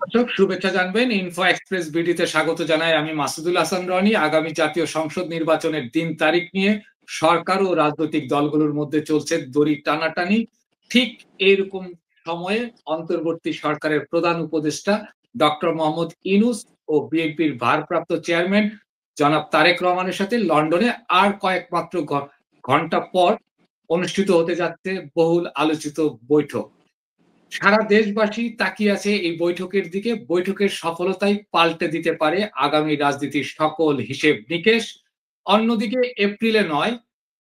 দর্শক শুভেচ্ছা জানবেন। ইনফো এক্সপ্রেস বিডিতে স্বাগত জানাই আমি মাসুদুল হাসান রনি। আগামী জাতীয় সংসদ নির্বাচনের দিন তারিখ নিয়ে সরকার ও রাজনৈতিক দলগুলোর মধ্যে চলছে দড়ি টানাটানি। ঠিক এইরকম সময়ে অন্তর্বর্তী সরকারের প্রধান উপদেষ্টা ডক্টর মোহাম্মদ ইউনূস ও বিএনপির ভারপ্রাপ্ত চেয়ারম্যান জনাব তারেক রহমানের সাথে লন্ডনে আর কয়েক মাত্র ঘন্টা পর অনুষ্ঠিত হতে যাচ্ছে বহুল আলোচিত বৈঠক। সারা দেশবাসী তাকিয়ে আছে এই বৈঠকের দিকে। বৈঠকের সফলতাই পাল্টে দিতে পারে আগামী রাজনীতির সকল হিসেব নিকেশ। অন্যদিকে এপ্রিলে নয়,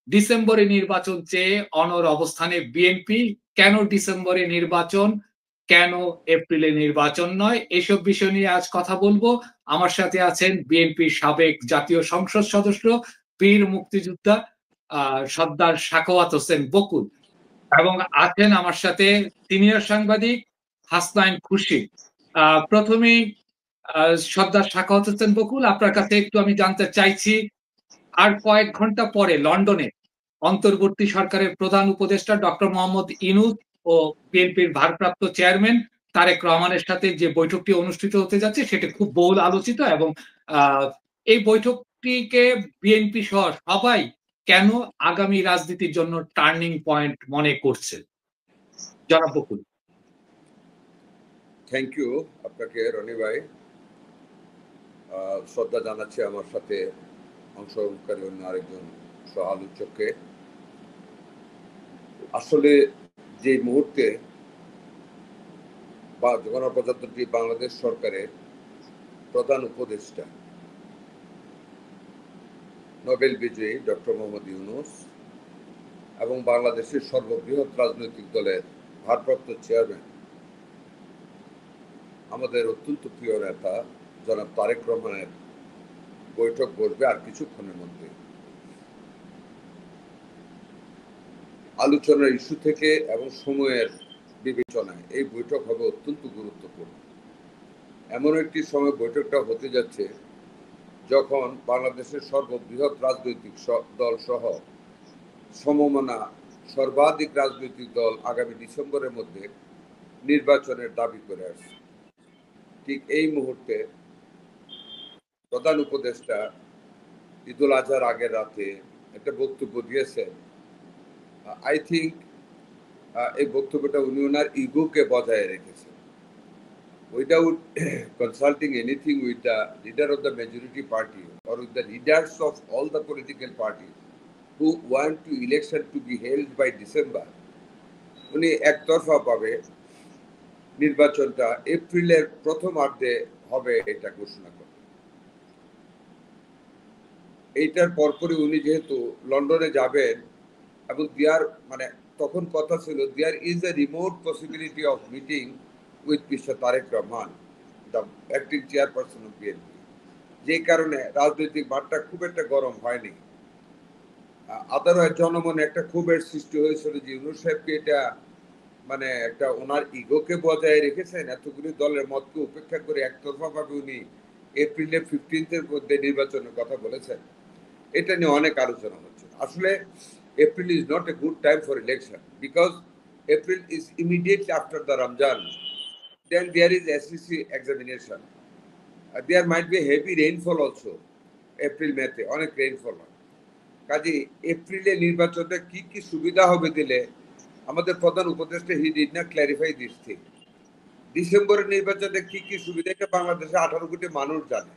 ডিসেম্বরে নির্বাচন চেয়ে অনড় অবস্থানে বিএনপি। কেন ডিসেম্বরে নির্বাচন, কেন এপ্রিলে নির্বাচন নয়, এসব বিষয় নিয়ে আজ কথা বলবো। আমার সাথে আছেন বিএনপির সাবেক জাতীয় সংসদ সদস্য, বীর মুক্তিযোদ্ধা সর্দার সাখাওয়াত হোসেন বকুল, এবং আছেন আমার সাথে সিনিয়র সাংবাদিক হাসনাইন খুরশিদ। প্রথমেই সর্দার সাখাওয়াত হোসেন বকুল, আপনার কাছে একটু আমি জানতে চাইছি, আর কয়েক ঘন্টা পরে লন্ডনে অন্তর্বর্তী সরকারের প্রধান উপদেষ্টা ডক্টর মোহাম্মদ ইউনূস ও বিএনপির ভারপ্রাপ্ত চেয়ারম্যান তারেক রহমানের সাথে যে বৈঠকটি অনুষ্ঠিত হতে যাচ্ছে সেটা খুব বহুল আলোচিত, এবং এই বৈঠকটিকে বিএনপি সহ সবাই কেন আগামী রাজনীতির জন্য টার্নিং পয়েন্ট মনে করছে? জনাব বকুল। থ্যাংক ইউ আপনাকে রনি ভাই। শ্রদ্ধা জানাচ্ছি আমার সাথে অংশগ্রহণকারী অন্য আরেকজন সহ আলোচককে। আসলে যে মুহূর্তে বা গণপ্রজাতন্ত্রী বাংলাদেশ সরকারের প্রধান উপদেষ্টা নোবেল বিজয়ী ডক্টর মোহাম্মদ ইউনূস এবং বাংলাদেশের সর্ববৃহৎ রাজনৈতিক দলের ভারপ্রাপ্ত চেয়ারম্যান আমাদের অত্যন্ত প্রিয় নেতা জনাব তারেক রহমানের বৈঠক বসবে আর কিছুক্ষণের মধ্যে। আলোচনার ইস্যু থেকে এবং সময়ের বিবেচনায় এই বৈঠক হবে অত্যন্ত গুরুত্বপূর্ণ। এমন একটি সময় বৈঠকটা হতে যাচ্ছে যখন বাংলাদেশের সর্ববৃহৎ রাজনৈতিক দল সহ সমমনা সর্বাধিক রাজনৈতিক দল আগামী ডিসেম্বরের মধ্যে নির্বাচনের দাবি করে আসছে। ঠিক এই মুহূর্তে প্রধান উপদেষ্টা ঈদুল আজহার আগের রাতে একটা বক্তব্য দিয়েছেন। আই থিঙ্ক এই বক্তব্যটা উনি ওনার ইগোকে বজায় রেখেছেন, without consulting anything with the leader of the majority party or with the leaders of all the political parties who want to election to be held by December. উনি একতরফা পাবে নির্বাচনটা এপ্রিলের প্রথমার্ধে হবে এটা ঘোষণা করেন। এইটার পরপরই উনি যেহেতু লন্ডনে যাবেন এবং তখন কথা ছিল there is a remote possibility of meeting with mister Tarique Rahman, the acting chairperson of BNP. যে কারণে রাজনৈতিক মাঠটা খুব একটা গরম হয়নি। আদারওয়াইজ জনমনে একটা ক্ষোভের সৃষ্টি হয়েছিল যে ইউনূস সাহেবকে এটা একটা ওনার ইগোকে বজায় রেখেছেন, এতগুলি দলের মতকে উপেক্ষা করে একতরফা ভাবে উনি এপ্রিলের 15 মধ্যে নির্বাচনের কথা বলেছেন। এটা নিয়ে অনেক আলোচনা হচ্ছে। আসলে April is not a good time for election because April is immediately after the Ramzan, then there is SSC examination, there might be heavy rainfall also. April মেতে অনেক রেইনফল হয়। কাজে এপ্রিলে নির্বাচনটা কি কি সুবিধা হবে দিলে আমাদের প্রধান উপদেষ্টা he did not clarify this thing. ডিসেম্বরের নির্বাচনে কি কি সুবিধা এটা বাংলাদেশে 18 কোটি মানুষ জানে।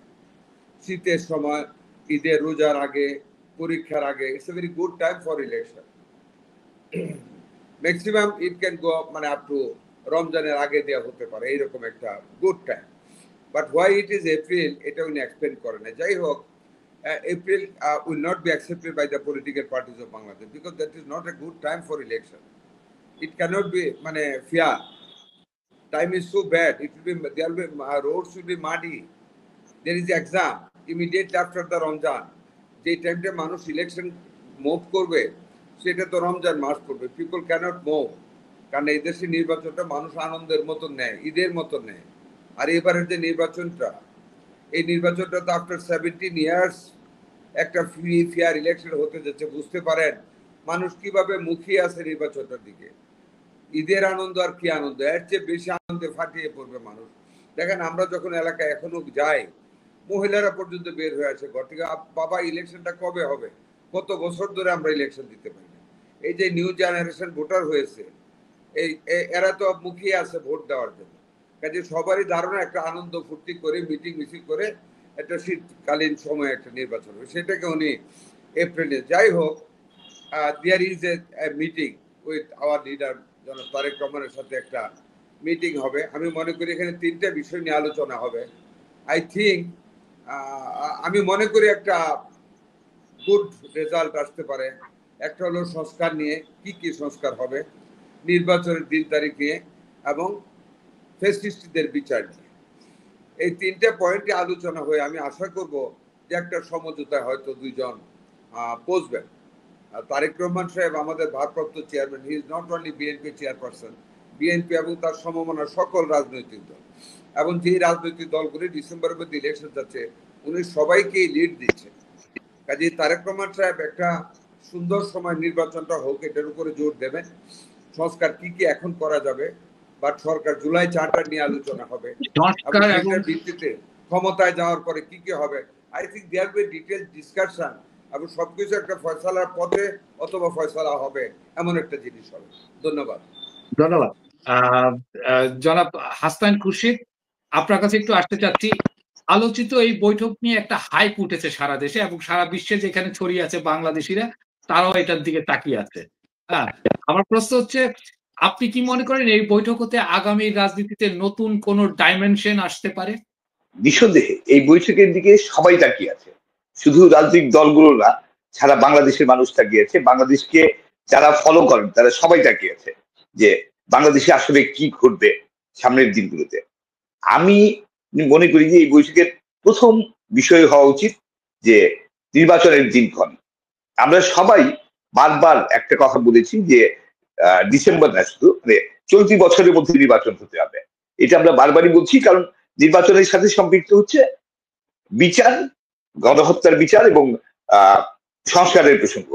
শীতের সময়, ঈদের রোজার আগে, পরীক্ষার আগে, it's a very good time for election. Maximum it can go up to রমজানের আগে দেওয়া হতে পারে, এইরকম একটা good time. But why it is April এটা উনি এক্সপ্লেন করে না। যাই হোক, April will not be accepted by the political parties of Bangladesh because that is not a good time for election. It cannot be fair. Time is so bad. There will be roads will be muddy. There is exam immediately after the Ramjan. যে টাইমটা মানুষ election move করবে সেটা তো রমজান মাস করবে। People cannot move, কারণ এই দেশে নির্বাচনটা মানুষ আনন্দের মতন নেয়, ঈদের মতন নেয়। আর এবারের যে নির্বাচনটা, এই নির্বাচনটা তো আফটার 17 ইয়ার্স একটা ফ্রি ফেয়ার ইলেকশন হতে যাচ্ছে। বুঝতে পারেন মানুষ কিভাবে মুখিয়ে আছে নির্বাচনটার দিকে। ঈদের আনন্দ আর কি আনন্দ, এর চেয়ে বেশি আনন্দে ফাটিয়ে পড়বে মানুষ। দেখেন আমরা যখন এলাকায় এখনো যাই, মহিলারা পর্যন্ত বের হয়ে আসে ঘর থেকে, বাবা ইলেকশনটা কবে হবে, কত বছর ধরে আমরা ইলেকশন দিতে পারি না। এই যে নিউ জেনারেশন ভোটার হয়েছে, এরা তো মুখিয়ে আছে ভোট দেওয়ার জন্য। কাজে সবারই ধারণা একটা আনন্দ ফুর্তি করে মিটিং মিছিল করে একটা শীতকালীন সময় একটা নির্বাচন হবে, সেটাকে উনি এপ্রিলে, যাই হোক, there is a meeting with our leader জনাব তারেক রহমানের সাথে একটা মিটিং হবে। আমি মনে করি এখানে 3টা বিষয় নিয়ে আলোচনা হবে। আই থিঙ্ক আমি মনে করি একটা গুড রেজাল্ট আসতে পারে। একটা হলো সংস্কার নিয়ে, কি সংস্কার হবে, নির্বাচনের দিন তারিখ নিয়ে, এবং ফ্যাসিস্টদের বিচার নিয়ে। এই 3টে পয়েন্টে আলোচনা হয়ে আমি আশা করব যে একটা সমঝোতায় হয়তো দুইজন পৌঁছবেন। তারেক রহমান সাহেব আমাদের ভারপ্রাপ্ত chairman, he is not only BNP chairperson, BNP এবং তার সমমনা সকল রাজনৈতিক দল, এবং যেই রাজনৈতিক দলগুলি ডিসেম্বরের মধ্যে ইলেকশন যাচ্ছে উনি সবাইকেই লিড দিচ্ছেন। কাজে তারেক রহমান সাহেব একটা সুন্দর সময় নির্বাচনটা হোক এটার উপরে জোর দেবেন। সংস্কার কি এখন করা যাবে, বাট সরকার জুলাই চার্টার নিয়ে আলোচনা হবে এবং সেটার ভিত্তিতে ক্ষমতায় যাওয়ার পরে কি হবে। I think there be detailed discussion এবং সবকিছু একটা ফয়সালার পথে অথবা ফয়সালা হবে, এমন একটা জিনিস হবে। ধন্যবাদ। ধন্যবাদ। জনাব হাসান খুরশিদ, আপনার কাছে একটু আসতে চাচ্ছি। আলোচিত এই বৈঠক নিয়ে একটা হাইপ উঠেছে সারা দেশে এবং সারা বিশ্বে যেখানে ছড়িয়ে আছে বাংলাদেশিরা, তারাও এটার দিকে তাকিয়ে আছে। হ্যাঁ, আমার প্রশ্ন হচ্ছে, আপনি কি মনে করেন এই বৈঠক হতে আগামী রাজনীতিতে নতুন কোন ডাইমেনশন আসতে পারে? নিঃসন্দেহে এই বৈঠকের দিকে সবাই তাকিয়ে আছে, শুধু রাজনৈতিক দলগুলো না, সারা বাংলাদেশের মানুষ তাকিয়ে আছে। বাংলাদেশকে যারা ফলো করেন তারা সবাই তাকিয়ে আছে যে বাংলাদেশে আসলে কি ঘটবে সামনের দিনগুলোতে। আমি মনে করি যে এই বৈঠকের প্রথম বিষয় হওয়া উচিত যে নির্বাচনের দিনক্ষণ। আমরা সবাই বারবার একটা কথা বলেছি যে ডিসেম্বর না, শুধু মানে চলতি বছরের মধ্যে নির্বাচন হতে হবে, এটা আমরা বারবারই বলছি। কারণ নির্বাচনের সাথে সম্পৃক্ত হচ্ছে বিচার, গণহত্যার বিচার এবং সংস্কারের প্রসঙ্গ।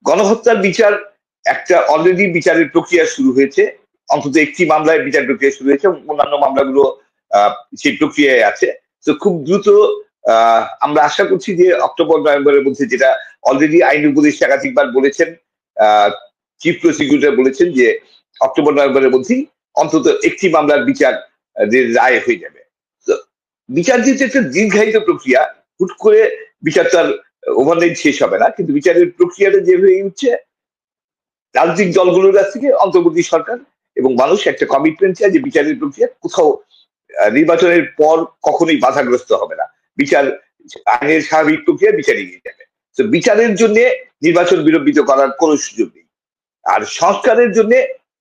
গণহত্যার বিচার একটা অলরেডি বিচারের প্রক্রিয়া শুরু হয়েছে, অন্তত একটি মামলায় বিচার প্রক্রিয়া শুরু হয়েছে, অন্যান্য মামলাগুলো সেই প্রক্রিয়ায় আছে। তো খুব দ্রুত আমরা আশা করছি যে অক্টোবর নভেম্বরের মধ্যে, যেটা অলরেডি আইন উপদেষ্টা একাধিকবার বলেছেন, চিফ প্রসিকিউটর বলেছেন যে অক্টোবর নভেম্বরের মধ্যেই অন্তত একটি মামলার বিচার রায় হয়ে যাবে। তো বিচার যেহেতু একটা দীর্ঘায়িত প্রক্রিয়া, হুট করে বিচার তার ওভারনাইট শেষ হবে না, কিন্তু বিচারের প্রক্রিয়াটা যে হয়ে উঠছে, রাজনৈতিক দলগুলোর কাছ থেকে অন্তর্বর্তী সরকার এবং মানুষ একটা কমিটমেন্ট চায় যে বিচারের প্রক্রিয়া কোথাও নির্বাচনের পর কখনোই বাধাগ্রস্ত হবে না, বিচার আইনের স্বাভাবিক প্রক্রিয়া বিচার এগিয়ে যাবে। তো বিচারের জন্য নির্বাচন বিলম্বিত করার কোনো সুযোগ নেই। আর সংস্কারের জন্য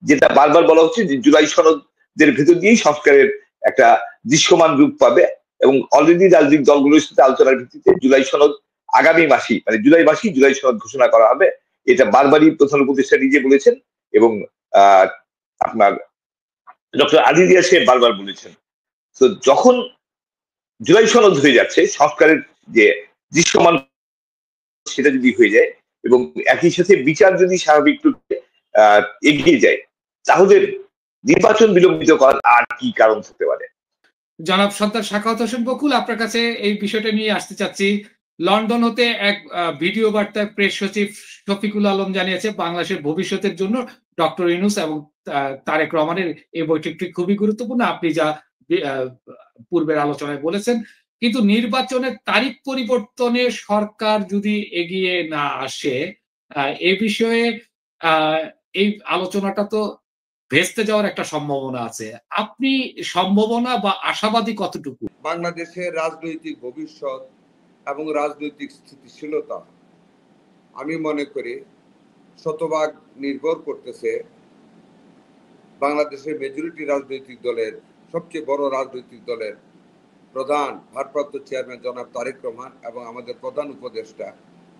যেটা বারবার বলা হচ্ছে যে জুলাই সনদের ভেতর দিয়েই সংস্কারের একটা দৃশ্যমান রূপ পাবে, এবং অলরেডি রাজনৈতিক দলগুলোর সাথে আলোচনার ভিত্তিতে জুলাই সনদ আগামী মাসেই, মানে জুলাই মাসেই জুলাই সনদ ঘোষণা করা হবে। এটা বারবারই প্রধান উপদেষ্টা নিজে বলেছেন এবং আপনার ডক্টর আজিজিয়া সাহেব বারবার বলেছেন। তো যখন জুলাই সনদ হয়ে যাচ্ছে, সংস্কারের যে দৃশ্যমান সেটা যদি হয়ে যায় এবং একই সাথে বিচার যদি স্বাভাবিক রূপে এগিয়ে যায়, তাহলে নির্বাচন বিলম্বিত করার আর কি কারণ থাকতে পারে? জনাব সর্দার সাখাওয়াত হোসেন বকুল, আপনার কাছে এই বিষয়টা নিয়ে আসতে চাচ্ছি। লন্ডন হতে এক ভিডিও বার্তায় প্রেস সচিব শফিকুল আলম জানিয়েছে বাংলাদেশের ভবিষ্যতের জন্য ডক্টর ইউনূস এবং তারেক রহমানের এই বৈঠকটি খুবই গুরুত্বপূর্ণ, আপনি যা পূর্বের আলোচনায় বলেছেন। কিন্তু নির্বাচনের তারিখ পরিবর্তনে সরকার যদি এগিয়ে না আসে, এ বিষয়ে এই আলোচনাটা তো ভেস্তে যাওয়ার একটা সম্ভাবনা আছে। আপনি সম্ভাবনা বা আশাবাদী কতটুকু? বাংলাদেশের রাজনৈতিক ভবিষ্যৎ এবং রাজনৈতিক স্থিতিশীলতা আমি মনে করি শতভাগ নির্ভর করতেছে বাংলাদেশের মেজরিটি রাজনৈতিক দলের, সবচেয়ে বড় রাজনৈতিক দলের প্রধান ভারপ্রাপ্ত চেয়ারম্যান জনাব তারেক রহমান এবং আমাদের প্রধান উপদেষ্টা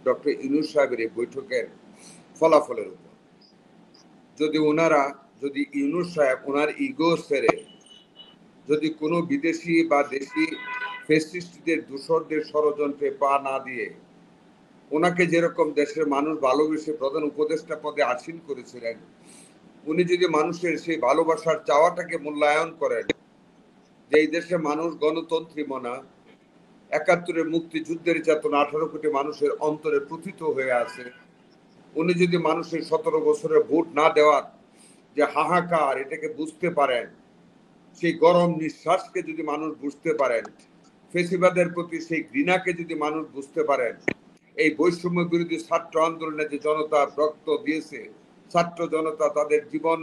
ডক্টর ইউনূস সাহেবের এই বৈঠকের ফলাফলের উপর। যদি ইউনূস সাহেব ওনার ইগো ছেড়ে যদি কোনো বিদেশি বা দেশি ফ্যাসিস্টদের দূষরদের ষড়যন্ত্রে পা না দিয়ে, ওনাকে যেরকম দেশের মানুষ ভালোবেসে প্রধান উপদেষ্টা পদে আসীন করেছিলেন, উনি যদি মানুষের সেই ভালোবাসার চাওয়াটাকে মূল্যায়ন করেন যে এই দেশে মানুষ গণতন্ত্রী মনা, ৭১-এর মুক্তিযুদ্ধের চেতনা ১৮ কোটি মানুষের অন্তরে প্রথিত হয়ে আছে। উনি যদি মানুষের ১৭ বছরের ভোট না দেওয়ার যে হাহাকার এটাকে বুঝতে পারেন, সেই গরম নিঃশ্বাসকে যদি মানুষ বুঝতে পারেন, ফেসিবাদের প্রতি সেই ঘৃণাকে যদি মানুষ বুঝতে পারেন, এই বৈষম্য বিরোধী ছাত্র আন্দোলনে যে জনতা রক্ত দিয়েছে, ছাত্র জনতা তাদের জীবন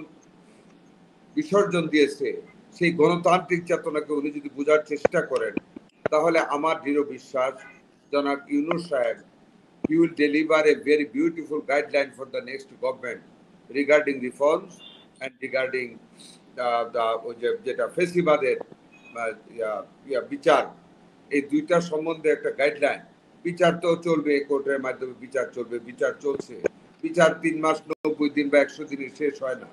বিসর্জন দিয়েছে, সেই গণতান্ত্রিক চেতনাকে উনি যদি বোঝার চেষ্টা করেন, তাহলে আমার দৃঢ় বিশ্বাস জনাব ইউনূস সাহেব, he will deliver a very beautiful guideline for the next government regarding reforms and regarding যেটা ফেসিবাদের বিচার, এই দুইটার সম্বন্ধে একটা গাইডলাইন। বিচার তো চলবে, কোর্টের মাধ্যমে বিচার চলবে, বিচার চলছে। বিচার 3 মাস 90 দিন বা 100 দিনে শেষ হয় না।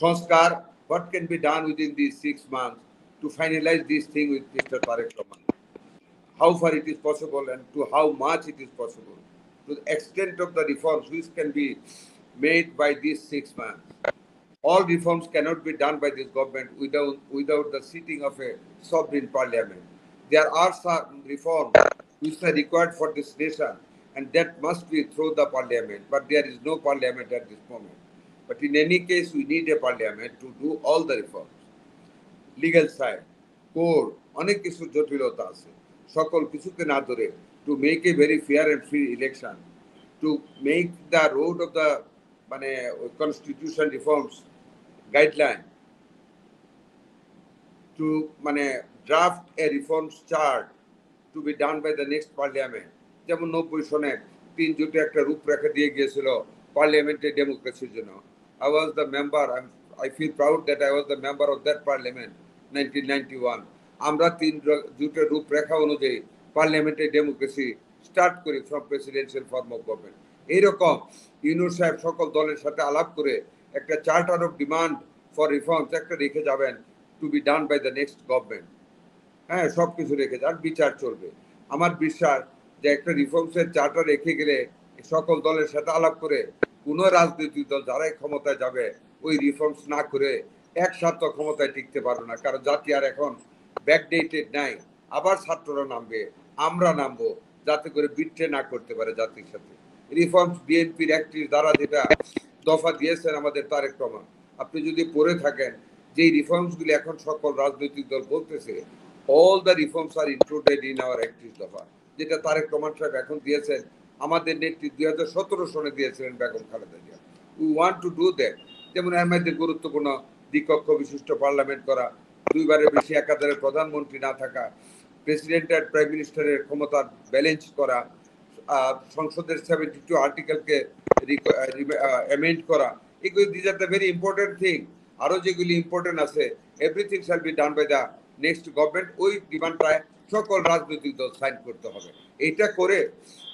সংস্কার, what can be done within these 6 months to finalize this thing with Mr. Tariq Rahman? How far it is possible and to how much it is possible, to the extent of the reforms which can be made by these 6 months. All reforms cannot be done by this government without the sitting of a sovereign parliament. There are some reforms which are required for this nation, and that must be through the parliament, but there is no parliament at this moment. But in any case, we need a parliament to do all the reforms. Legal side, court, অনেক কিছু জটিলতা আছে, সকল কিছুকে না ধরে to make a very fair and free election, to make the road of the constitution reforms guideline, to draft a reforms chart to be done by the next parliament. যেমন 90 সনে 3 জোটে একটা রূপরেখা দিয়ে গিয়েছিল পার্লামেন্টে ডেমোক্রেসির জন্য। I was the member, I feel proud that I was the member of that parliament 1991. আমরা 3 জোটের রূপরেখা অনুযায়ী পার্লামেন্টে ডেমোক্রেসি স্টার্ট করি from presidential form of government. এইরকম ইউনূস সাহেব সকল দলের সাথে আলাপ করে একটা charter of demand for reforms একটা রেখে যাবেন, to be done by the next government. হ্যাঁ, সব কিছু রেখে যান, বিচার চলবে। আমার বিশ্বাস যে একটা রিফর্মসের চার্টার রেখে গেলে সকল দলের সাথে আলাপ করে কোনো রাজনৈতিক দল যারাই ক্ষমতায় যাবে ওই রিফর্মস না করে একসাথে ক্ষমতায় টিকতে পারবে না, কারণ জাতি আর এখন ব্যাকডেটেড নাই। আবার ছাত্ররা নামবে, আমরা নামবো, যাতে করে বিট্রে না করতে পারে জাতির সাথে। রিফর্মস বিএনপির একটি দ্বারা যেটা দফা দিয়েছেন আমাদের তারেক রহমান, আপনি যদি পড়ে থাকেন যে রিফর্মসগুলি এখন সকল রাজনৈতিক দল বলতেছে, all the reforms are included in our 31 দফা, যেটা তারেক রহমান সাহেব এখন দিয়েছেন, আমাদের নেত্রী 2017 সনে দিয়েছিলেন Begum Khaleda Zia. We want to do that. যেমন এর মধ্যে গুরুত্বপূর্ণ দ্বিকক্ষ বিশিষ্ট পার্লামেন্ট করা, 2 বারের বেশি একাধারে প্রধানমন্ত্রী না থাকা, প্রেসিডেন্ট আর প্রাইম মিনিস্টারের ক্ষমতা ব্যালেন্স করা, সংসদের 72 আর্টিকেলকে অ্যামেন্ড করা, এগুলি this are the very important thing. আরো যেগুলি ইম্পর্টেন্ট আছে, everything shall be done by the next government. ওই ডিমান্ডটায় সকল রাজনৈতিক দল সাইন করতে হবে। এইটা করে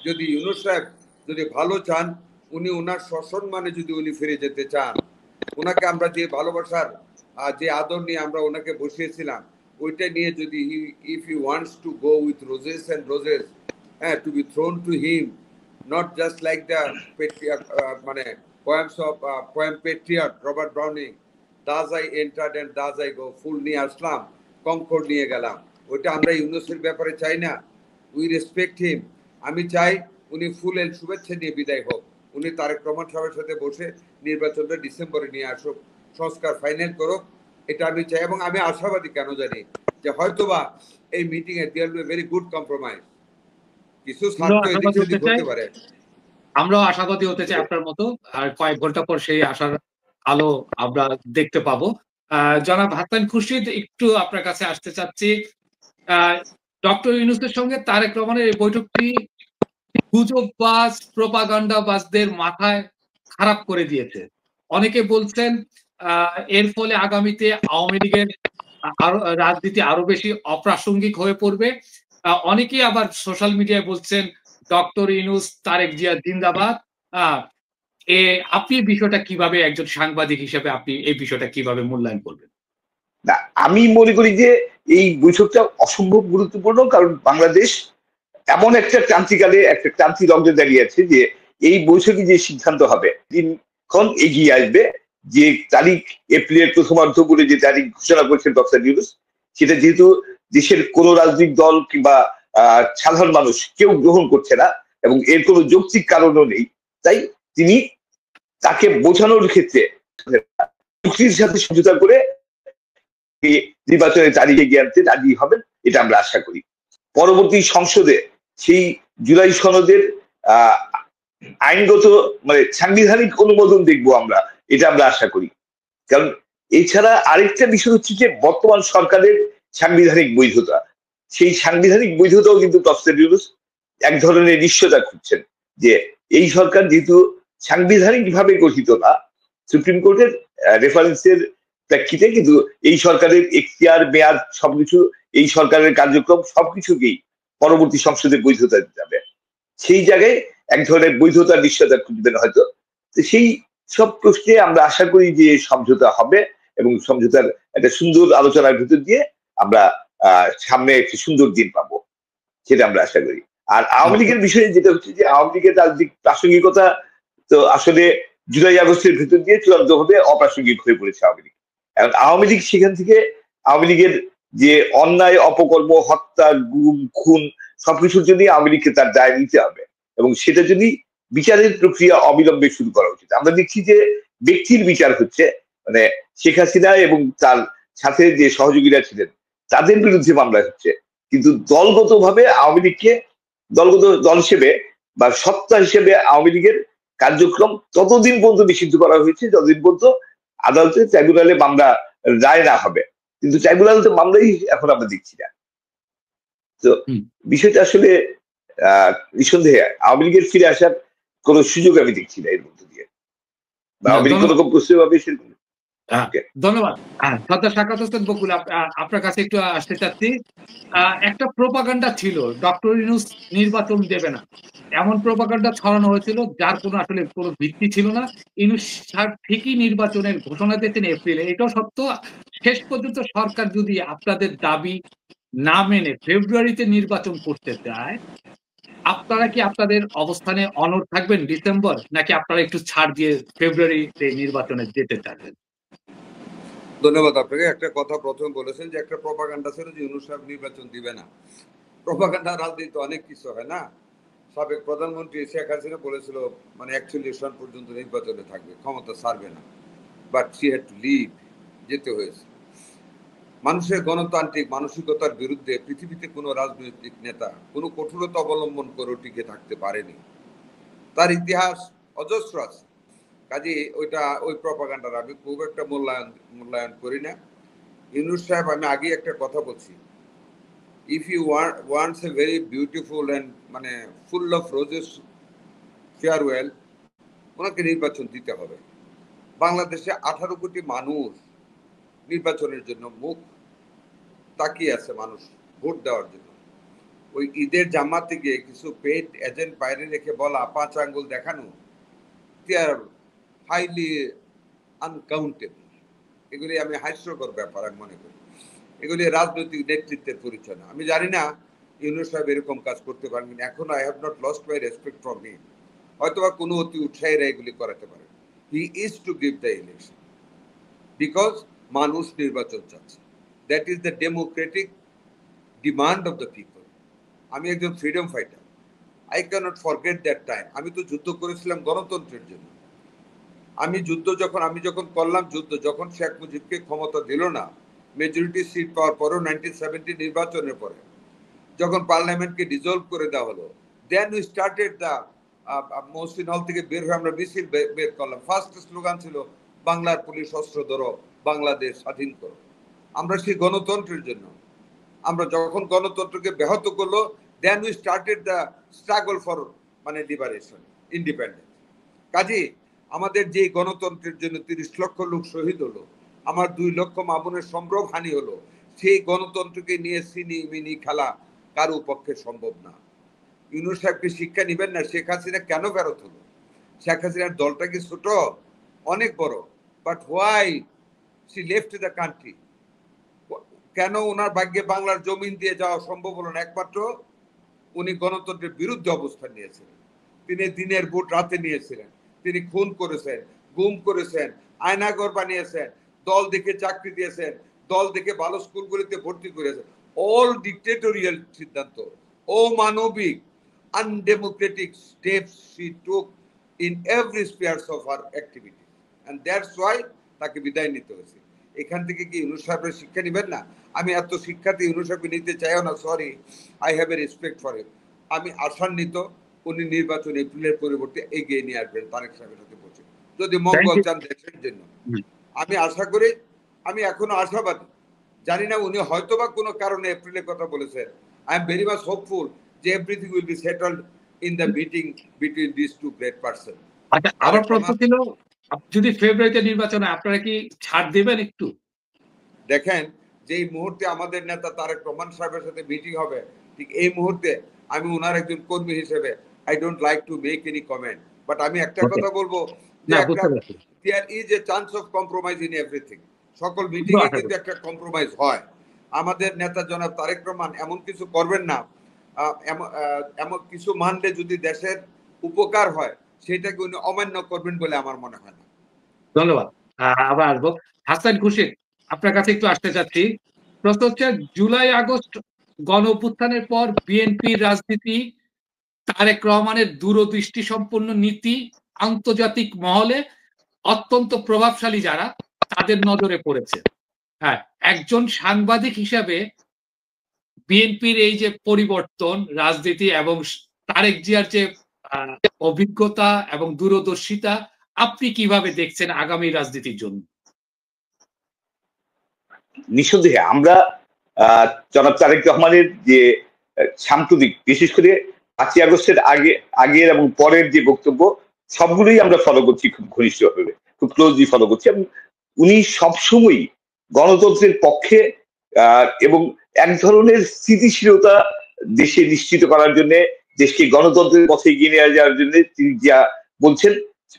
যদি ইউনূস সাহেব যদি ভালো চান, উনি ওনার সসম্মানে যদি উনি ফিরে যেতে চান, ওনাকে আমরা যে ভালোবাসার যে আদর নিয়ে আমরা ওনাকে বসিয়েছিলাম, ওইটা নিয়ে যদি if he wants to go with roses and roses, to be thrown to him, not just like the poems of poem patriot Robert Browning, thus I entered and thus I go, ফুল নিয়ে আসলাম, কঙ্কর নিয়ে গেলাম। ওইটা আমরা ইউনূসের ব্যাপারে চাই না। We respect হিম। আমি চাই উনি ফুলের শুভেচ্ছা নিয়ে বিদায় হোক, উনি তারেক রহমান সাহেবের সাথে বসে নির্বাচনটা ডিসেম্বরে নিয়ে আসুক, সংস্কার ফাইনাল করুক, এটা আমি চাই। এবং আমি আশাবাদী কেন জানি যে হয়তোবা এই মিটিং এ there will be very good compromise. কিছু ছাত্র এদিক সেদিক হতে পারে, আমরাও আশাবাদী হতে চাই আপনার মতো, আর কয়েক ঘন্টা পর সেই আশার আলো আমরা দেখতে পাবো। জনাব হাসান খুরশিদ, একটু আপনার কাছে আসতে চাচ্ছি। ডক্টর ইউনূসের সঙ্গে তারেক রহমানের এই বৈঠকটি গুজববাজ প্রোপাগান্ডাবাজদের মাথায় খারাপ করে দিয়েছে। অনেকে বলছেন এর ফলে আগামীতে আওয়ামী লীগের রাজনীতি আরো বেশি অপ্রাসঙ্গিক হয়ে পড়বে। অনেকেই আবার সোশ্যাল মিডিয়ায় বলছেন ডক্টর ইউনূস তারেক জিয়া জিন্দাবাদ। আপনি বিষয়টা কিভাবে, একজন সাংবাদিক হিসেবে আপনি এই বিষয়টা কিভাবে মূল্যায়ন করবেন? না, আমি মনে করি যে এই বৈঠকটা অসম্ভব গুরুত্বপূর্ণ, কারণ বাংলাদেশ এমন একটা ক্রান্তিকালে, একটা ক্রান্তি লগ্নে দাঁড়িয়ে আছে যে এই বৈঠকে যে সিদ্ধান্ত হবে দিনক্ষণ এগিয়ে আসবে। যে তারিখ এপ্রিলের প্রথমার্ধ বলে যে তারিখ ঘোষণা করেছেন ডক্টর ইউনূস, সেটা যেহেতু দেশের কোনো রাজনৈতিক দল কিংবা সাধারণ মানুষ কেউ গ্রহণ করছে না এবং এর কোনো যৌক্তিক কারণও নেই, তাই তিনি তাকে বোঝানোর ক্ষেত্রে যুক্তির সাথে সমঝোতা করে নির্বাচনের তারিখে গিয়ে আনতে রাজি হবেন, এটা আমরা আশা করি। পরবর্তী সংসদে সেই জুলাই সনদের আইনগত মানে সাংবিধানিক অনুমোদন দেখবো আমরা, এটা আমরা আশা করি। কারণ এছাড়া আরেকটা বিষয় হচ্ছে যে বর্তমান সরকারের সাংবিধানিক বৈধতা, সেই সাংবিধানিক বৈধতাও কিন্তু ডক্টর ইউনূস এক ধরনের নিশ্চয়তা খুঁজছেন যে এই সরকার যেহেতু সাংবিধানিক ভাবে গঠিত না, সুপ্রিম কোর্টের রেফারেন্সের প্রেক্ষিতে কিন্তু এই সরকারের এখতিয়ার মেয়াদ সবকিছু, এই সরকারের কার্যক্রম সবকিছুকেই পরবর্তী সংসদে বৈধতা দিতে হবে। সেই জায়গায় এক ধরনের বৈধতার নিশ্চয়তা খুঁজবেন হয়তো। সেই সব প্রশ্নে আমরা আশা করি যে সমঝোতা হবে এবং সমঝোতার একটা সুন্দর আলোচনার ভিতর দিয়ে আমরা সামনে একটি সুন্দর দিন পাবো, সেটা আমরা আশা করি। আর আওয়ামী লীগের বিষয়ে যেটা হচ্ছে যে আওয়ামী লীগের রাজনৈতিক প্রাসঙ্গিকতা তো আসলে জুলাই আগস্টের ভিতর দিয়ে চূড়ান্তভাবে অপ্রাসঙ্গিক হয়ে পড়েছে আওয়ামী লীগ। এখন আওয়ামী লীগ সেখান থেকে আওয়ামী লীগের যে অন্যায় অপকর্ম, হত্যা, গুম, খুন সবকিছুর জন্য আওয়ামী লীগকে তার দায় নিতে হবে এবং সেটা যদি বিচারের প্রক্রিয়া অবিলম্বে শুরু করা উচিত। আমরা দেখছি যে ব্যক্তির বিচার হচ্ছে, মানে শেখ হাসিনা এবং তার সাথে যে সহযোগীরা ছিলেন তাদের বিরুদ্ধে মামলা হচ্ছে, কিন্তু দলগতভাবে আওয়ামী লীগকে দলগত দল হিসেবে বা সত্তা হিসেবে আওয়ামী লীগের কার্যক্রম ততদিন পর্যন্ত নিষিদ্ধ করা হয়েছে যতদিন পর্যন্ত আদালতে ট্রাইব্যুনালে মামলা রায় না হবে, কিন্তু ট্রাইব্যুনালে তো মামলাই এখন আমরা দেখছি না। তো বিষয়টা আসলে নিঃসন্দেহে আওয়ামী লীগের ফিরে আসার কোন সুযোগ আমি দেখছি না এর মধ্যে দিয়ে, বা আওয়ামী লীগ কোন রকম প্রস্তুতি পাবে সেরকম। ধন্যবাদ। সর্দার সাকাত হোসেন বকুল, আপনার কাছে একটু আসতে চাচ্ছি। একটা প্রোপাগান্ডা ছিল ডক্টর ইউনূস নির্বাচন দেবে না, এমন প্রোপাগান্ডা ছড়ানো হয়েছিল যার কোনো আসলে কোনো ভিত্তি ছিল না। ইউনূস ঠিকই নির্বাচনের ঘোষণা দিয়েছেন এপ্রিলে, এটাও সত্য। শেষ পর্যন্ত সরকার যদি আপনাদের দাবি না মেনে ফেব্রুয়ারিতে নির্বাচন করতে চায়, আপনারা কি আপনাদের অবস্থানে অনড় থাকবেন ডিসেম্বর, নাকি আপনারা একটু ছাড় দিয়ে ফেব্রুয়ারিতে নির্বাচনে যেতে চাইবেন? ধন্যবাদ আপনাকে। একটা কথা প্রথমে বলেছেন যে একটা প্রপাগান্ডা ছিল যে ইউনূস সাহেব নির্বাচন দিবে না। প্রপাগান্ডা রাজনীতি অনেক কিছু হয় না। সাবেক প্রধানমন্ত্রী শেখ হাসিনা বলেছিল মানে 41 সন পর্যন্ত নির্বাচনে থাকবে, ক্ষমতা ছাড়বে না, but she had to leave, যেতে হয়েছে। মানুষের গণতান্ত্রিক মানসিকতার বিরুদ্ধে পৃথিবীতে কোনো রাজনৈতিক নেতা কোনো কঠোরতা অবলম্বন করে টিকে থাকতে পারেনি, তার ইতিহাস অজস্র আছে। কাজে ওই প্রপাগান্ডার আমি খুব একটা মূল্যায়ন করি না। ইউনূস সাহেব, আমি আগে একটা কথা বলছি, if you wants a very beautiful and মানে ফুল অফ রোজেস ফেয়ারওয়েল, ওনাকে নির্বাচন দিতে হবে। বাংলাদেশে 18 কোটি মানুষ নির্বাচনের জন্য মুখ তাকিয়ে আছে, মানুষ ভোট দেওয়ার জন্য। ওই ঈদের জামাতে গিয়ে কিছু পেড এজেন্ট বাইরে রেখে বলা, 5 আঙ্গুল দেখানো, হাইলি আনকাউন্টেবল। এগুলি আমি হাস্যকর ব্যাপার আমি মনে করি। এগুলি রাজনৈতিক নেতৃত্বের পরিচয় না। আমি জানি না ইউনূস সাহেব এরকম কাজ করতে পারবেন। এখন I have not lost my respect from him. হয়তোবা কোনো অতি উৎসাহীরা এগুলি করাতে পারে। He is to give the election because মানুষ নির্বাচন চাচ্ছে। That is the democratic demand of the people. আমি একজন freedom fighter, I cannot forget that time. আমি তো যুদ্ধ করেছিলাম গণতন্ত্রের জন্য। আমি যখন করলাম যুদ্ধ, যখন শেখ মুজিবকে ক্ষমতা দিল না, মেজরিটি সিট পাওয়ার পরেও 1970 নির্বাচনের পরে যখন পার্লামেন্টকে ডিজলভ করে দেওয়া হলো, then we started the Mohsin hall থেকে বের হয়ে আমরা মিছিল বের করলাম। ফার্স্ট স্লোগান ছিল বাংলার পুলিশ অস্ত্র ধরো, বাংলাদেশ স্বাধীন করো। আমরা সেই গণতন্ত্রের জন্য, আমরা যখন গণতন্ত্রকে ব্যাহত করলো, then we started the struggle for মানে লিবারেশন, ইন্ডিপেন্ডেন্স। কাজে আমাদের যে গণতন্ত্রের জন্য 30 লক্ষ লোক শহীদ হলো, আমার 2 লক্ষ মামুনের সম্ভ্রম হানি হলো, সেই গণতন্ত্রকে নিয়ে সিনি মিনি খেলা কারো পক্ষে সম্ভব না। ইউনূস সাহেবকে শিক্ষা নিবেন না, শেখ হাসিনা কেন ফেরত হলো? শেখ হাসিনার দলটা কি ছোট? অনেক বড়। But why she left the country? কেন ওনার ভাগ্যে বাংলার জমিন দিয়ে যাওয়া সম্ভব হলো না? একমাত্র উনি গণতন্ত্রের বিরুদ্ধে অবস্থান নিয়েছিলেন। তিনি দিনের ভোট রাতে নিয়েছিলেন, তিনি খুন করেছেন, গুম করেছেন, আয়নাঘর বানিয়েছেন, দল দেখে চাকরি দিয়েছেন, দল দেখে ভালো স্কুলগুলিতে ভর্তি করেছে। অল ডিক্টেটোরিয়াল সিদ্ধান্ত, অমানবিক, undemocratic steps she took in every spheres of her activity, and that's why তাকে বিদায় নিতে হয়েছে। এখান থেকে কি ইউনূস সাহেবের শিক্ষা নেবেন না? আমি এত শিক্ষাতে ইউনূস সাহেবকে নিতে চাইও না, sorry, I have a respect for him. আমি আশান্বিত উনি নির্বাচন এপ্রিলের পরিবর্তে এগিয়ে নিয়ে আসবেন তারেক সাহেবের সাথে বসে, যদি মঙ্গল চান দেশের জন্য। আমি আশা করি, আমি এখনো আশাবাদী। জানি না উনি হয়তোবা কোনো কারণে এপ্রিলের কথা বলেছেন। I am very much hopeful যে everything will be settled in the meeting between this two great person. আচ্ছা, আমার প্রশ্ন ছিল, যদি ফেব্রুয়ারিতে নির্বাচন হয় আপনারা কি ছাড় দেবেন একটু? দেখেন, যেই মুহূর্তে আমাদের নেতা তারেক রহমান সাহেবের সাথে মিটিং হবে, ঠিক এই মুহূর্তে আমি ওনার একজন কর্মী হিসেবে I don't like to make any comment, but আমি একটা কথা বলবো যে there is a chance of compromise in everything. সকল মিটিং এ কিন্তু একটা কম্প্রোমাইজ হয়। আমাদের নেতা জনাব তারেক রহমান এমন কিছু করবেন না, এমন কিছু মানলে যদি দেশের উপকার হয় সেটাকে উনি অমান্য করবেন বলে আমার মনে হয় না। ধন্যবাদ। আবার আসবো। হাসান খুরশিদ, আপনার কাছে একটু আসতে চাচ্ছি। প্রশ্ন হচ্ছে, জুলাই আগস্ট গণ অভ্যুত্থানের পর বিএনপির রাজনীতি, তারেক রহমানের দূরদৃষ্টি সম্পন্ন নীতি আন্তর্জাতিক মহলে অত্যন্ত প্রভাবশালী যারা, তাদের নজরে পড়েছে। হ্যাঁ, একজন সাংবাদিক হিসাবে বিএনপির এই যে পরিবর্তন রাজনীতি এবং তারেক জিয়ার যে অভিজ্ঞতা এবং দূরদর্শিতা, আপনি কিভাবে দেখছেন আগামী রাজনীতির জন্য? নিঃসন্দেহে আমরা জনাব তারেক রহমানের যে সাম্প্রতিক, বিশেষ করে 5ই আগস্টের আগের এবং পরের যে বক্তব্য, সবগুলোই আমরা ফলো করছি খুব ঘনিষ্ঠভাবে, খুব ক্লোজলি ফলো করছি। এবং উনি সবসময় গণতন্ত্রের পক্ষে এবং এক ধরনের স্থিতিশীলতা দেশে নিশ্চিত করার জন্য, দেশকে গণতন্ত্রের পথে এগিয়ে নিয়ে যাওয়ার জন্য তিনি যা বলছেন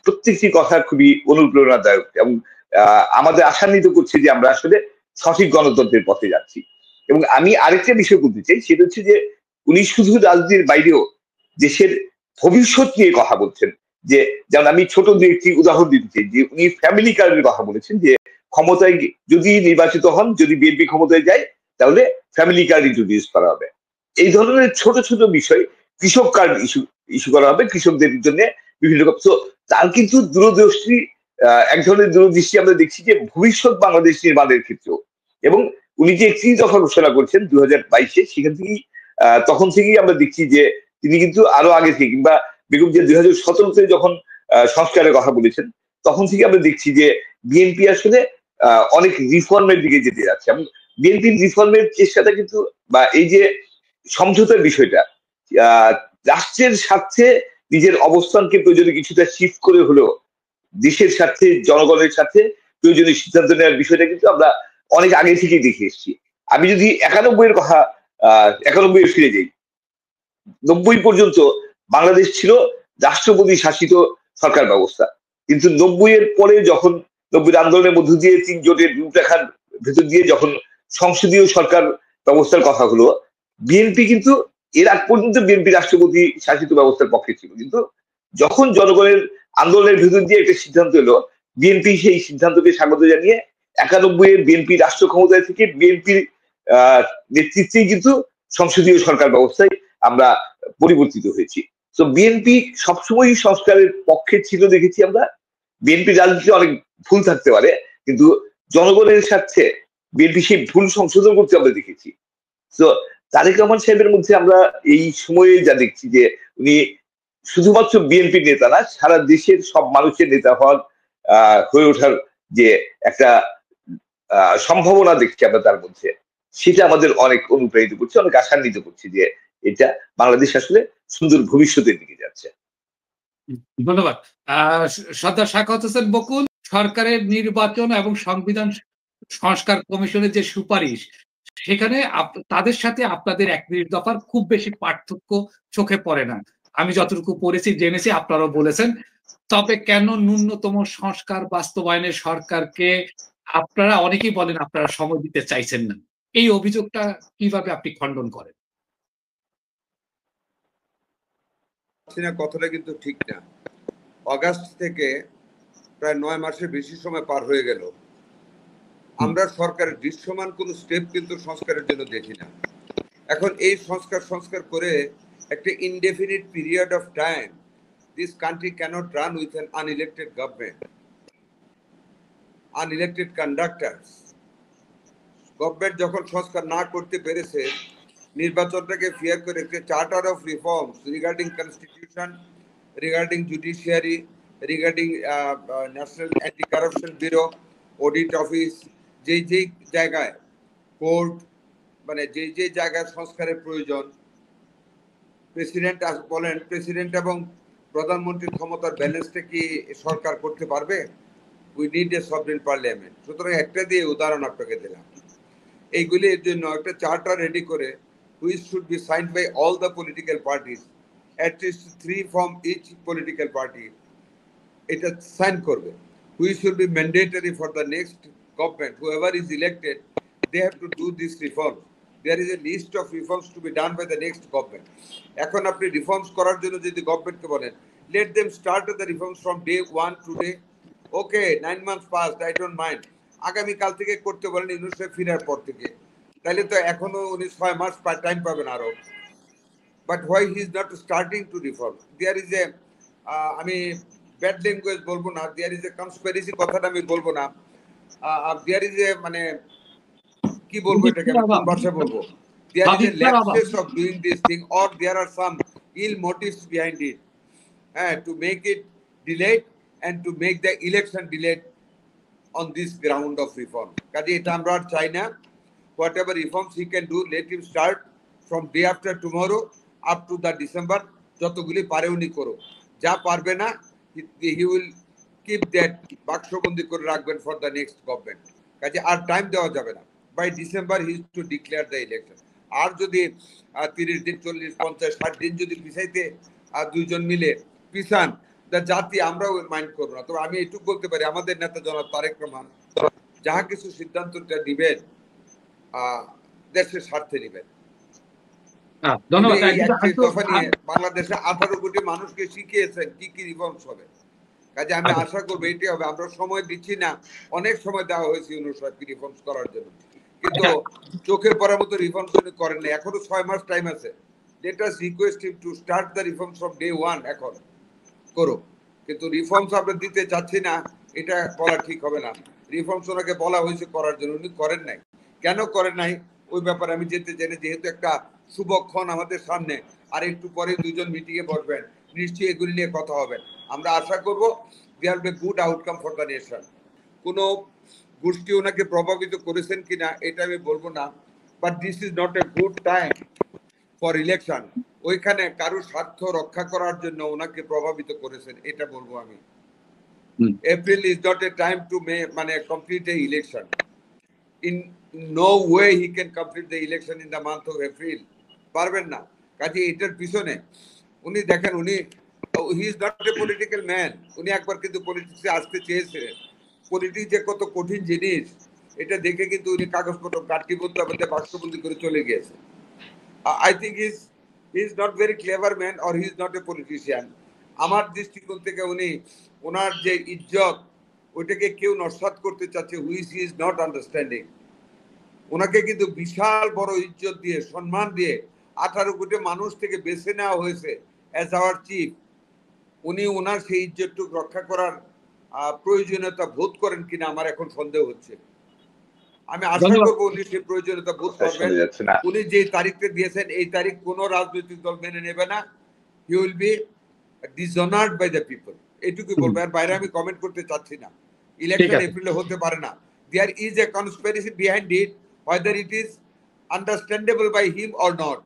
প্রত্যেকটি কথা খুবই অনুপ্রেরণাদায়ক এবং আমাদের আশান্বিত করছে যে আমরা আসলে সঠিক গণতন্ত্রের পথে যাচ্ছি। এবং আমি আরেকটা বিষয় বলতে চাই, সেটা হচ্ছে যে উনি শুধু রাজনীতির বাইরেও দেশের ভবিষ্যৎ নিয়ে কথা বলছেন। যে যেমন আমি ছোট দু একটি উদাহরণ দিতে চাই, যে উনি ফ্যামিলি কার্ডের কথা বলেছেন, যে ক্ষমতায় যদি নির্বাচিত হন, যদি বিএনপি ক্ষমতায় যায়, তাহলে ফ্যামিলি কার্ড ইন্ট্রোডিউস করা হবে। এই ধরনের ছোট ছোট বিষয়, কৃষক কার্ড ইস্যু করা হবে কৃষকদের জন্য বিভিন্ন রকম। তো তার কিন্তু দূরদৃষ্টি, এক ধরনের দূরদৃষ্টি আমরা দেখছি যে ভবিষ্যৎ বাংলাদেশ নির্মাণের ক্ষেত্রেও। এবং উনি যে 31 দফা ঘোষণা করছেন 2022-এ, সেখান থেকেই তখন থেকেই আমরা দেখছি যে তিনি কিন্তু আরো আগে থেকে, কিংবা বেগম জিয়া 2017-তে যখন সংস্কারের কথা বলেছেন, তখন থেকে আমরা দেখছি যে বিএনপি আসলে অনেক রিফর্মের দিকে যেতে যাচ্ছে। এবং বিএনপির রিফর্মের চেষ্টাটা কিন্তু, বা এই যে সমঝোতার বিষয়টা, রাষ্ট্রের স্বার্থে নিজের অবস্থানকে প্রয়োজনে কিছুটা শিফট করে হলেও দেশের স্বার্থে, জনগণের স্বার্থে প্রয়োজনীয় সিদ্ধান্ত নেওয়ার বিষয়টা কিন্তু আমরা অনেক আগে থেকেই দেখে এসেছি। আমি যদি 91-এর কথা 91-এ ফিরে যাই, 90 পর্যন্ত বাংলাদেশ ছিল রাষ্ট্রপতি শাসিত সরকার ব্যবস্থা। কিন্তু 90-এর পরে যখন 90-এর আন্দোলনের মধ্য দিয়ে 3 জোটের রূপরেখার ভেতর দিয়ে যখন সংসদীয় সরকার ব্যবস্থার কথা হলো, বিএনপি কিন্তু এর আগ পর্যন্ত বিএনপি রাষ্ট্রপতি শাসিত ব্যবস্থার পক্ষে ছিল। কিন্তু যখন জনগণের আন্দোলনের ভেতর দিয়ে একটা সিদ্ধান্ত এলো, বিএনপি সেই সিদ্ধান্তকে স্বাগত জানিয়ে 91-এ বিএনপি রাষ্ট্র ক্ষমতায় থেকে বিএনপির নেতৃত্বেই কিন্তু সংসদীয় সরকার ব্যবস্থায় আমরা পরিবর্তিত হয়েছি। তো বিএনপি সবসময় সংস্কারের পক্ষে ছিল দেখেছি আমরা। বিএনপি রাজনীতিতে অনেক ভুল থাকতে পারে, কিন্তু জনগণের স্বার্থে বিএনপি সেই ভুল সংশোধন করতে আমরা দেখেছি। তো তারেক রহমান সাহেবের মধ্যে আমরা এই সময়ে যা দেখছি, যে উনি শুধুমাত্র বিএনপির নেতা না, সারা দেশের সব মানুষের নেতা হয়ে ওঠার যে একটা সম্ভাবনা দেখছি আমরা তার মধ্যে, সেটা আমাদের অনেক অনুপ্রাণিত করছে, অনেক আশান্বিত করছে যে এটা বাংলাদেশ আসলে সুন্দর ভবিষ্যতের দিকে যাচ্ছে। ধন্যবাদ। সর্দার সাখাওয়াত হোসেন বকুল, সরকারের নির্বাচন এবং সংবিধান সংস্কার কমিশনের যে সুপারিশ, সেখানে তাদের সাথে আপনাদের 1 দফার খুব বেশি পার্থক্য চোখে পড়ে না। আমি যতটুকু পড়েছি, জেনেছি, আপনারাও বলেছেন। তবে কেন ন্যূনতম সংস্কার বাস্তবায়নের সরকারকে আপনারা অনেকেই বলেন আপনারা সময় দিতে চাইছেন না, এই অভিযোগটা কিভাবে আপনি খণ্ডন করেন? কথাটা কিন্তু ঠিক না। অগাস্ট থেকে প্রায় 9 মাসের বেশি সময় পার হয়ে গেল। আমরা সরকারের দৃশ্যমান কোনো স্টেপ কিন্তু সংস্কারের জন্য দেখি না। এখন এই সংস্কার করে একটা indefinite period of time this country cannot run with an unelected government, unelected conductors. Government যখন সংস্কার না করতে পেরেছে, নির্বাচনটাকে ফিয়ার করে একটা charter of reforms regarding constitution, regarding judiciary, regarding national anti corruption bureau, audit office, যেই জায়গায় কোর্ট, মানে যে জায়গায় সংস্কারের প্রয়োজন, প্রেসিডেন্ট বলেন, প্রেসিডেন্ট এবং প্রধানমন্ত্রীর ক্ষমতার ব্যালেন্সটা কি সরকার করতে পারবে? We need a sovereign parliament. সুতরাং একটা দিয়ে উদাহরণ আপনাকে দিলাম। এইগুলির জন্য একটা চার্টার রেডি করে which should be signed by all the political parties, at least 3 from each political party, এটা সাইন করবে, which should be mandatory for the next government, whoever is elected, they have to do this reform. There is a list of reforms to be done by the next government. এখন আপনি reforms করার জন্য যদি গভর্নমেন্টকে বলেন, let them start the reforms from day 1 today, okay, 9 months passed, I don't mind, আগামী কাল থেকে করতে বলেন ইউনুসে ফিরার পর থেকে, তাহলে তো এখনো উনি 6 মাস টাইম পাবেন আরো। But why he is not starting to reform? There is a, আমি ব্যাড ল্যাঙ্গুয়েজ বলবো না, দেয়ার ইজ এ কনস্পিরেসি কথাটা আমি বলবো না, দেয়ার ইজ এ, মানে কি বলবো এটাকে, আমি কোন ভাষায় বলবো, there is a lapses of doing this thing, or there are some ill motives behind it, to make it delayed and to make the election delayed on this ground of reform. কাজে এটা আমরা আর চাই না। Whatever reforms he can do, let him start from day after tomorrow up to the December, যতগুলি পারে উনি করো, যা পারবে না he will keep that বাক্সবন্দি করে রাখবেন for the next government। কাজে আর টাইম দেওয়া যাবে না, by December he is to declare the election। আর যদি 30 দিন 40 50 60 দিন যদি পিছাইতে দুইজন মিলে পিছান, জাতি আমরাও মাইন্ড করবো না। তবে আমি এটুকু বলতে পারি, আমাদের নেতা জনাব তারেক রহমান যাহা কিছু সিদ্ধান্তটা দিবেন দেশের স্বার্থে নিবেন। বাংলাদেশে 18 কোটি মানুষকে শিখিয়েছেন কি কি রিফর্মস হবে। কাজে আমি আশা করবো এটাই হবে। আমরা সময় দিচ্ছি না, অনেক সময় দেওয়া হয়েছে ইউনূস সাহেবকে রিফর্মস করার জন্য, কিন্তু চোখের পড়ার মতো রিফর্মস উনি করেন না। এখনো 6 মাস টাইম আছে। Let us request him to start the reforms from day 1 এখন করো। কিন্তু রিফর্মস আমরা দিতে চাচ্ছি না, এটা বলা ঠিক হবে না। রিফর্মস ওনাকে বলা হয়েছে করার জন্য, উনি করেন নাই। কেন করেন নাই ওই ব্যাপারে আমি যেতে চাই না, যেহেতু একটা শুভক্ষণ আমাদের সামনে, আর একটু পরে দুজন মিটিংয়ে বসবেন, নিশ্চয়ই এগুলি নিয়ে কথা হবে। আমরা আশা করবো there will be good outcome for the nation. কোনো গোষ্ঠী ওনাকে প্রভাবিত করেছেন কিনা এটা আমি বলবো না, but this is not a good time for election. ওইখানে কারো স্বার্থ রক্ষা করার জন্য ওনাকে প্রভাবিত করেছেন, এটা বলবো আমি। April is not a time to মানে complete a election. In no way he can complete the election in the month of April, পারবেন না। কাজে এটার পিছনে উনি দেখেন, উনি he is not a political man. উনি একবার কিন্তু পলিটিক্সে আসতে চেয়েছিলেন। পলিটিক্স যে কত কঠিন জিনিস এটা দেখে কিন্তু উনি কাগজপত্র কাটকিবদ্ধ বাক্সবন্দি করে চলে গিয়েছে। I think he is not very clever man, or he is not a politician. আমার দৃষ্টিকোণ থেকে উনি ওনার যে ইজ্জত ওইটাকে কেউ নস্বাত করতে চাচ্ছে, which he is not understanding. ওনাকে কিন্তু বিশাল বড় ইজ্জত দিয়ে সম্মান দিয়ে 18 কোটি মানুষ থেকে বেছে নেওয়া হয়েছে অ্যাজ আওয়ার চিফ। উনি ওনার সেই ইজ্জতটুকু রক্ষা করার প্রয়োজনীয়তা বোধ করেন কিনা আমার এখন সন্দেহ হচ্ছে। আমি আশা করবো উনি সেই প্রয়োজনীয়তা বোধ করবেন। উনি যে তারিখটা দিয়েছেন এই তারিখ কোনো রাজনৈতিক দল মেনে নেবে না। He will be dishonoured by the people, এটুকুই বলবো। এর বাইরে আমি কমেন্ট করতে চাচ্ছি না। ইলেকশন এপ্রিলে হতে পারে না। There is a conspiracy behind it, whether it is understandable by him or not,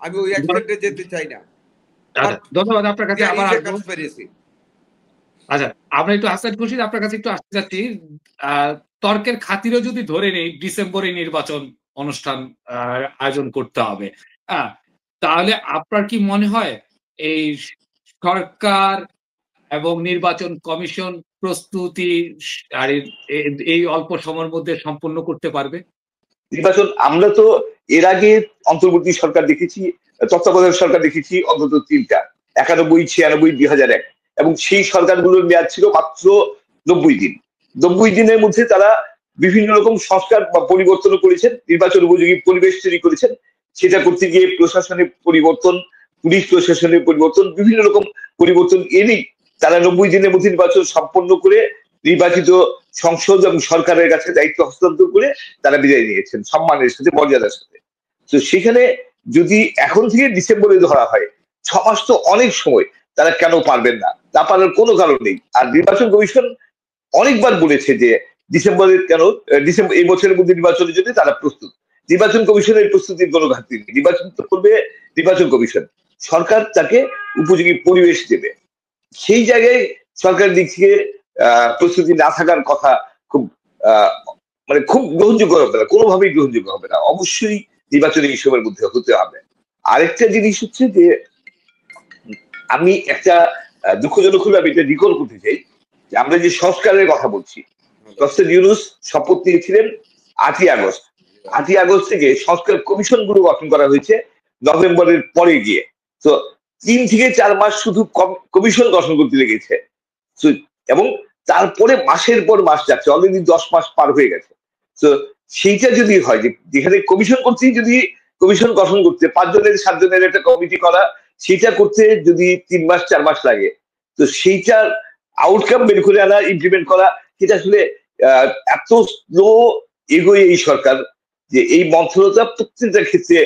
আমি ওই এক্সটেন্টে যেতে চাই না। ধন্যবাদ আপনার কাছে। আবার আচ্ছা, আমরা একটু হাসান খুশি আপনার কাছে একটু আসতে চাচ্ছি। তর্কের খাতিরে যদি ধরে নেই ডিসেম্বরে নির্বাচন অনুষ্ঠান আয়োজন করতে হবে, তাহলে আপনার কি মনে হয় এই সরকার এবং নির্বাচন কমিশন প্রস্তুতি আর এই অল্প সময়ের মধ্যে সম্পন্ন করতে পারবে নির্বাচন? আমরা তো এর আগে অন্তর্বর্তী সরকার দেখেছি, তত্ত্বাবধায়ক সরকার দেখেছি অন্তত 3টা, 91, 96, 2001, এবং সেই সরকারগুলোর মেয়াদ ছিল মাত্র 90 দিন। 90 দিনের মধ্যে তারা বিভিন্ন রকম সংস্কার বা পরিবর্তন করেছেন, নির্বাচন উপযোগী পরিবেশ তৈরি করেছেন। সেটা করতে গিয়ে প্রশাসনের পরিবর্তন, পুলিশ প্রশাসনের পরিবর্তন, বিভিন্ন রকম পরিবর্তন এনেই তারা 90 দিনের মধ্যে নির্বাচন সম্পন্ন করে নির্বাচিত সংসদ এবং সরকারের কাছে দায়িত্ব হস্তান্তর করে তারা বিদায় নিয়েছেন সম্মানের সাথে, মর্যাদার সাথে। তো সেখানে যদি এখন থেকে ডিসেম্বরে ধরা হয়, 6 মাস তো অনেক সময়, তারা কেন পারবেন না? তা পারার কোনো কারণ নেই। আর নির্বাচন কমিশন অনেকবার বলেছে যে ডিসেম্বরের কেন, ডিসেম্বর এই বছরের মধ্যে নির্বাচনের জন্য তারা প্রস্তুত। নির্বাচন কমিশনের প্রস্তুতির কোনো ঘাটতি নেই। নির্বাচন তো করবে নির্বাচন কমিশন, সরকার তাকে উপযোগী পরিবেশ দেবে। সেই জায়গায় সরকারের দিক থেকে প্রস্তুতি না থাকার কথা খুব মানে খুব গ্রহণযোগ্য হবে না, কোনোভাবেই গ্রহণযোগ্য হবে না। অবশ্যই নির্বাচনী হিসেবের মধ্যে হতে হবে। আরেকটা জিনিস হচ্ছে যে আমি একটা দুঃখজনক হলে আমি এটা রিকল করতে চাই যে আমরা যে সংস্কারের কথা বলছি, ডক্টর ইউনূস শপথ নিয়েছিলেন 8ই আগস্ট। 8ই আগস্ট থেকে সংস্কার কমিশন গুলো গঠন করা হয়েছে নভেম্বরের পরে গিয়ে। তো 3 থেকে 4 মাস শুধু কমিশন গঠন করতে লেগেছে, এবং তারপরে মাসের পর মাস যাচ্ছে, অলরেডি 10 মাস পার হয়ে গেছে। তো সেইটা যদি হয় যে যেখানে কমিশন করতেই যদি কমিশন গঠন করতে 5 জনের 7 জনের একটা কমিটি করা, সেটা করতে যদি 3 মাস 4 মাস লাগে, তো সেইটার আউটকাম বের করে আনা, ইমপ্লিমেন্ট করা, সেটা আসলে এত স্লো এগোয় এই সরকার যে এই মন্থরতা প্রত্যেকটা ক্ষেত্রে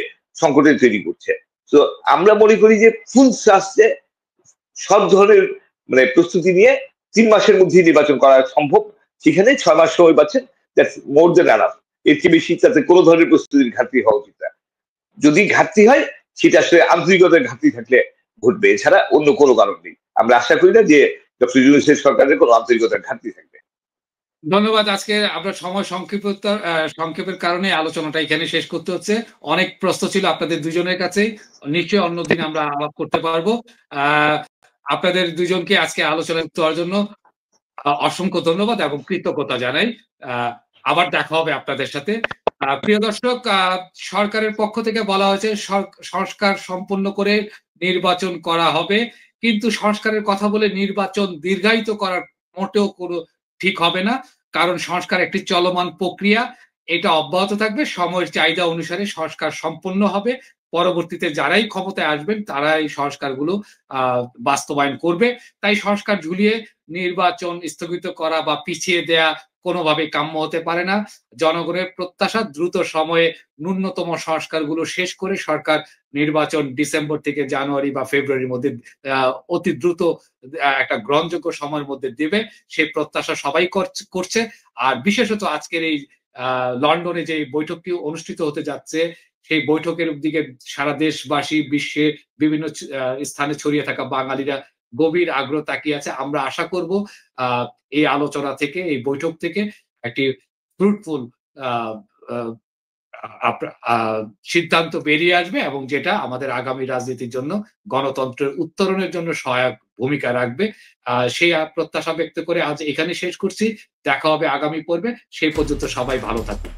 সংকটের তৈরি করছে। তো আমরা মনে করি যে ফুল ট্রাস্টে সব ধরনের মানে প্রস্তুতি নিয়ে 3 মাসের মধ্যে নির্বাচন করা সম্ভব। সেখানে 6 মাস সময় পাচ্ছেন, দ্যাটস মোর দেন এনাফ। এর চেয়ে বেশি তাতে কোনো ধরনের প্রস্তুতির ঘাটতি হওয়া উচিত না। যদি ঘাটতি হয় সেটা আসলে আন্তরিকতার ঘাটতি থাকলে ঘটবে, এছাড়া অন্য কোনো কারণ নেই। আমরা আশা করি না যে ডক্টর ইউনূসের সরকারের কোনো আন্তরিকতার ঘাটতি থাকবে। ধন্যবাদ। আজকে আপনার সময় সংক্ষেপের কারণে আলোচনাটা এখানে শেষ করতে হচ্ছে। অনেক প্রশ্ন ছিল আপনাদের দুজনের কাছেই, নিশ্চয়ই অন্যদিন আমরা আলাপ করতে পারবো। আপনাদের দুজনকে আজকে আলোচনায় যুক্ত হওয়ার জন্য অসংখ্য ধন্যবাদ এবং কৃতজ্ঞতা জানাই। আবার দেখা হবে আপনাদের সাথে। প্রিয় দর্শক, সরকারের পক্ষ থেকে বলা হয়েছে সংস্কার সম্পন্ন করে নির্বাচন করা হবে, কিন্তু সংস্কারের কথা বলে নির্বাচন দীর্ঘায়িত করার মোটেও কোনো ঠিক হবে না, কারণ সংস্কার একটি চলমান প্রক্রিয়া, এটা অব্যাহত থাকবে। সময়ের চাহিদা অনুসারে সংস্কার সম্পন্ন হবে। পরবর্তীতে যারাই ক্ষমতায় আসবেন তারাই সংস্কারগুলো বাস্তবায়ন করবে। তাই সংস্কার ঝুলিয়ে নির্বাচন স্থগিত করা বা পিছিয়ে দেয়া কোনোভাবেই কাম্য হতে পারে না। জনগণের প্রত্যাশা দ্রুত সময়ে ন্যূনতম সংস্কারগুলো শেষ করে সরকার নির্বাচন ডিসেম্বর থেকে জানুয়ারি বা ফেব্রুয়ারির মধ্যে অতি দ্রুত একটা গ্রহণযোগ্য সময়ের মধ্যে দেবে, সেই প্রত্যাশা সবাই করছে। আর বিশেষত আজকের এই লন্ডনে যে বৈঠকটি অনুষ্ঠিত হতে যাচ্ছে, সেই বৈঠকের দিকে সারা দেশবাসী, বিশ্বে বিভিন্ন স্থানে ছড়িয়ে থাকা বাঙালিরা গভীর আগ্রহ তাকিয়ে আছে। আমরা আশা করব এই আলোচনা থেকে, এই বৈঠক থেকে একটি ফ্রুটফুল সিদ্ধান্ত বেরিয়ে আসবে এবং যেটা আমাদের আগামী রাজনীতির জন্য, গণতন্ত্রের উত্তরণের জন্য সহায়ক ভূমিকা রাখবে। সেই প্রত্যাশা ব্যক্ত করে আজ এখানে শেষ করছি। দেখা হবে আগামী পর্বে। সেই পর্যন্ত সবাই ভালো থাকুন।